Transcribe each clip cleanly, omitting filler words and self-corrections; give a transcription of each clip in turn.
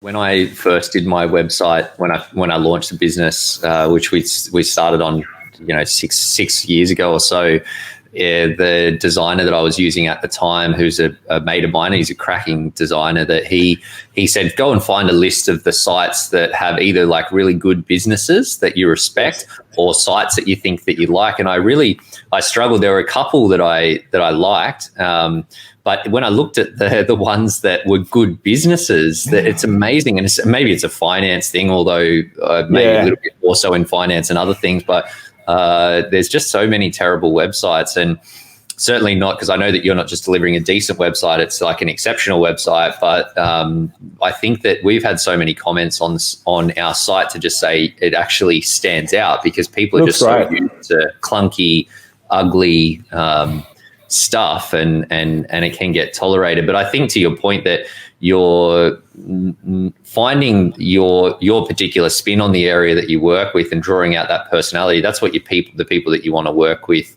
When I first did my website, when I launched the business, which we started on, six years ago or so, the designer that I was using at the time, who's a mate of mine, he's a cracking designer, that he said, go and find a list of the sites that have either like really good businesses that you respect or sites that you think that you like. And I struggled. There were a couple that I liked. But when I looked at the ones that were good businesses, that it's amazing. And maybe it's a finance thing, although maybe a little bit more so in finance and other things. But there's just so many terrible websites, and certainly not, because I know that you're not just delivering a decent website, it's like an exceptional website. But I think that we've had so many comments on our site to just say it actually stands out, because people are just so used to clunky, ugly stuff, and it can get tolerated. But I think, to your point, that you're finding your particular spin on the area that you work with and drawing out that personality, that's what the people that you want to work with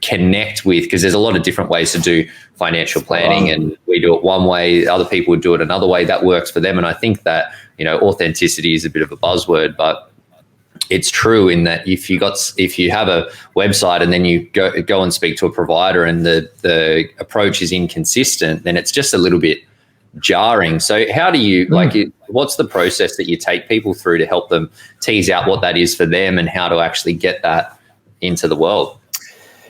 connect with, because there's a lot of different ways to do financial planning, and we do it one way, other people would do it another way. That works for them. And I think that, authenticity is a bit of a buzzword, but it's true in that if you have a website and then you go and speak to a provider and the approach is inconsistent, then it's just a little bit jarring. So how do you what's the process that you take people through to help them tease out what that is for them and how to actually get that into the world?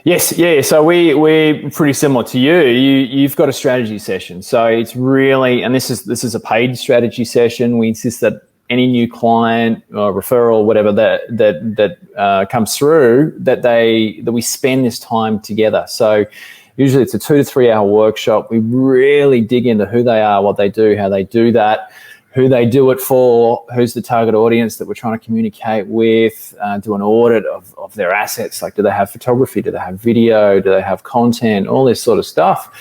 Yes, yeah. So we're pretty similar to you. You've got a strategy session. So it's really, and this is a paid strategy session. We insist that any new client or referral, whatever that comes through, that we spend this time together. So usually it's a 2 to 3 hour workshop. We really dig into who they are, what they do, how they do that, who they do it for, who's the target audience that we're trying to communicate with, do an audit of their assets. Like, do they have photography? Do they have video? Do they have content? All this sort of stuff.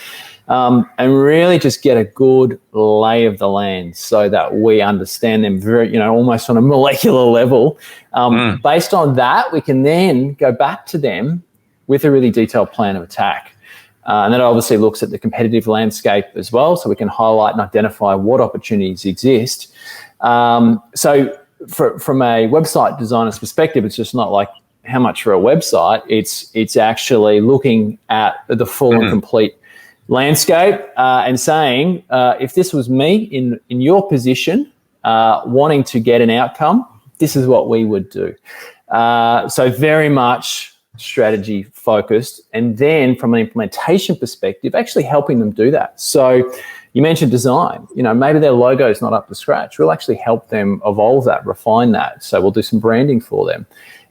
And really just get a good lay of the land so that we understand them very, almost on a molecular level. Based on that, we can then go back to them with a really detailed plan of attack. And that obviously looks at the competitive landscape as well, so we can highlight and identify what opportunities exist. So from a website designer's perspective, it's just not like how much for a website. It's actually looking at the full and complete landscape and saying, if this was me in your position, wanting to get an outcome, this is what we would do. So very much strategy focused, and then from an implementation perspective, actually helping them do that. So you mentioned design, maybe their logo is not up to scratch. We'll actually help them evolve that, refine that. So we'll do some branding for them.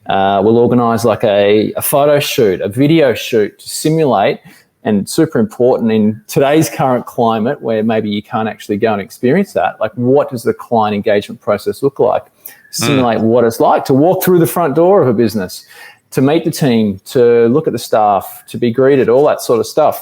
We'll organize like a photo shoot, a video shoot to simulate, and super important in today's current climate where maybe you can't actually go and experience that. Like, what does the client engagement process look like? Simulate what it's like to walk through the front door of a business, to meet the team, to look at the staff, to be greeted, all that sort of stuff.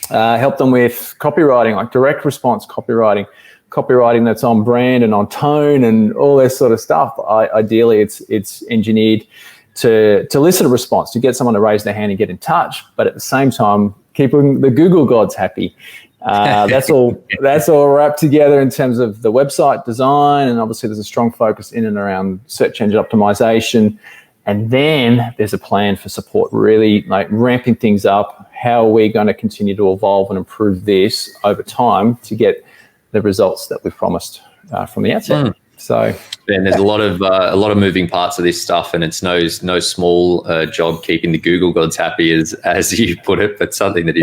Help them with copywriting, like direct response copywriting that's on brand and on tone and all this sort of stuff. Ideally, it's engineered to elicit a response, to get someone to raise their hand and get in touch, but at the same time, keeping the Google gods happy. That's all wrapped together in terms of the website design, and obviously there's a strong focus in and around search engine optimization. And then there's a plan for support, really like ramping things up. How are we going to continue to evolve and improve this over time to get the results that we've promised from the outset? So, and there's a lot of moving parts of this stuff, and it's no small job keeping the Google gods happy, as you put it, but something that is